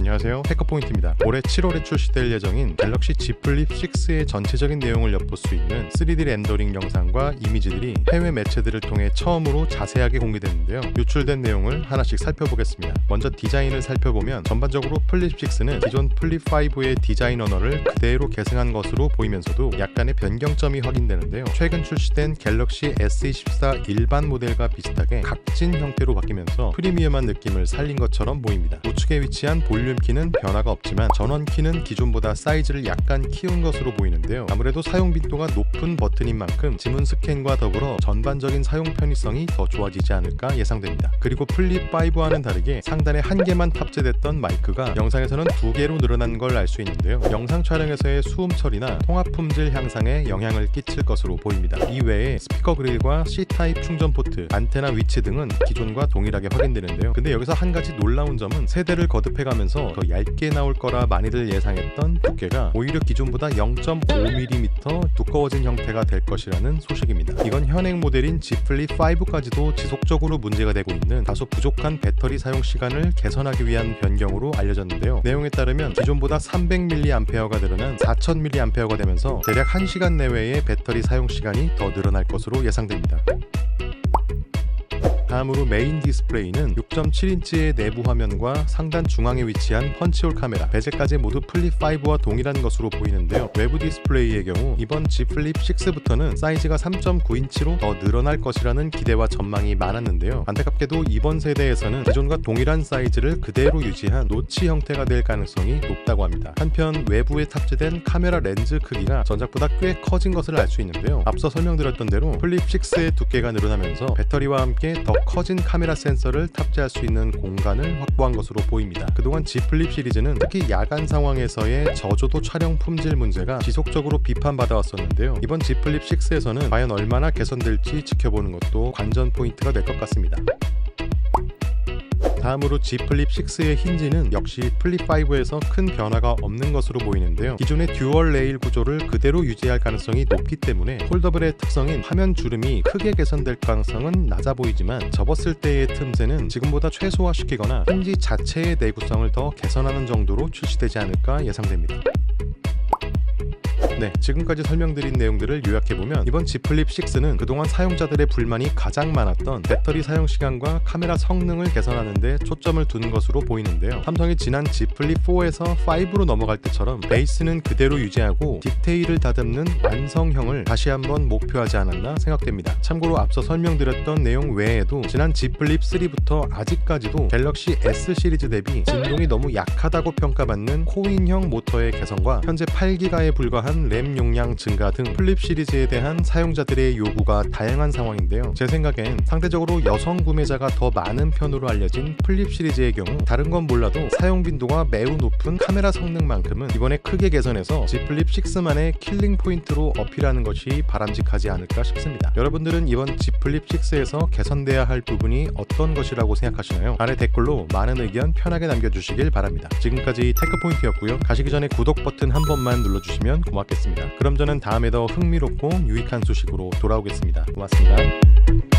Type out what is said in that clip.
안녕하세요, 테크포인트입니다. 올해 7월에 출시될 예정인 갤럭시 Z 플립 6의 전체적인 내용을 엿볼 수 있는 3D 렌더링 영상과 이미지들이 해외 매체들을 통해 처음으로 자세하게 공개됐는데요. 유출된 내용을 하나씩 살펴보겠습니다. 먼저 디자인을 살펴보면 전반적으로 플립 6는 기존 플립 5의 디자인 언어를 그대로 계승한 것으로 보이면서도 약간의 변경점이 확인되는데요. 최근 출시된 갤럭시 S24 일반 모델과 비슷하게 각진 형태로 바뀌면서 프리미엄한 느낌을 살린 것처럼 보입니다. 우측에 위치한 볼륨 키는 변화가 없지만 전원 키는 기존보다 사이즈를 약간 키운 것으로 보이는데요. 아무래도 사용 빈도가 높은 버튼인 만큼 지문 스캔과 더불어 전반적인 사용 편의성이 더 좋아지지 않을까 예상됩니다. 그리고 플립 5와는 다르게 상단에 한 개만 탑재됐던 마이크가 영상에서는 2개로 늘어난 걸 알 수 있는데요. 영상 촬영에서의 수음 처리나 통합 품질 향상에 영향을 끼칠 것으로 보입니다. 이외에 스피커 그릴과 C타입 충전 포트, 안테나 위치 등은 기존과 동일하게 확인되는데요. 근데 여기서 한 가지 놀라운 점은 세대를 거듭해가면서 더 얇게 나올 거라 많이들 예상했던 두께가 오히려 기존보다 0.5mm 두꺼워진 형태가 될 것이라는 소식입니다. 이건 현행 모델인 Z 플립 5까지도 지속적으로 문제가 되고 있는 다소 부족한 배터리 사용 시간을 개선하기 위한 변경으로 알려졌는데요. 내용에 따르면 기존보다 300mAh가 늘어난 4000mAh가 되면서 대략 1시간 내외의 배터리 사용 시간이 더 늘어날 것으로 예상됩니다. 다음으로 메인 디스플레이는 6.7인치의 내부 화면과 상단 중앙에 위치한 펀치홀 카메라, 베젤까지 모두 플립 5와 동일한 것으로 보이는데요. 외부 디스플레이의 경우 이번 Z 플립 6부터는 사이즈가 3.9인치로 더 늘어날 것이라는 기대와 전망이 많았는데요. 안타깝게도 이번 세대에서는 기존과 동일한 사이즈를 그대로 유지한 노치 형태가 될 가능성이 높다고 합니다. 한편 외부에 탑재된 카메라 렌즈 크기가 전작보다 꽤 커진 것을 알 수 있는데요. 앞서 설명드렸던 대로 플립 6의 두께가 늘어나면서 배터리와 함께 더 커진 카메라 센서를 탑재할 수 있는 공간을 확보한 것으로 보입니다. 그동안 Z 플립 시리즈는 특히 야간 상황에서의 저조도 촬영 품질 문제가 지속적으로 비판받아왔었는데요. 이번 Z 플립 6에서는 과연 얼마나 개선될지 지켜보는 것도 관전 포인트가 될 것 같습니다. 다음으로 Z 플립 6의 힌지는 역시 플립 5에서 큰 변화가 없는 것으로 보이는데요. 기존의 듀얼 레일 구조를 그대로 유지할 가능성이 높기 때문에 폴더블의 특성인 화면 주름이 크게 개선될 가능성은 낮아 보이지만 접었을 때의 틈새는 지금보다 최소화시키거나 힌지 자체의 내구성을 더 개선하는 정도로 출시되지 않을까 예상됩니다. 네, 지금까지 설명드린 내용들을 요약해보면 이번 Z 플립 6는 그동안 사용자들의 불만이 가장 많았던 배터리 사용 시간과 카메라 성능을 개선하는 데 초점을 둔 것으로 보이는데요. 삼성이 지난 Z 플립 4에서 5로 넘어갈 때처럼 베이스는 그대로 유지하고 디테일을 다듬는 완성형을 다시 한번 목표하지 않았나 생각됩니다. 참고로 앞서 설명드렸던 내용 외에도 지난 Z 플립 3부터 아직까지도 갤럭시 S 시리즈 대비 진동이 너무 약하다고 평가받는 코인형 모터의 개선과 현재 8기가에 불과한 램 용량 증가 등 플립 시리즈에 대한 사용자들의 요구가 다양한 상황인데요. 제 생각엔 상대적으로 여성 구매자가 더 많은 편으로 알려진 플립 시리즈의 경우 다른 건 몰라도 사용 빈도가 매우 높은 카메라 성능만큼은 이번에 크게 개선해서 Z 플립 6만의 킬링 포인트로 어필하는 것이 바람직하지 않을까 싶습니다. 여러분들은 이번 Z 플립 6에서 개선돼야 할 부분이 어떤 것이라고 생각하시나요? 아래 댓글로 많은 의견 편하게 남겨주시길 바랍니다. 지금까지 테크포인트였고요. 가시기 전에 구독 버튼 한 번만 눌러주시면 고맙겠습니다. 그럼 저는 다음에 더 흥미롭고 유익한 소식으로 돌아오겠습니다. 고맙습니다.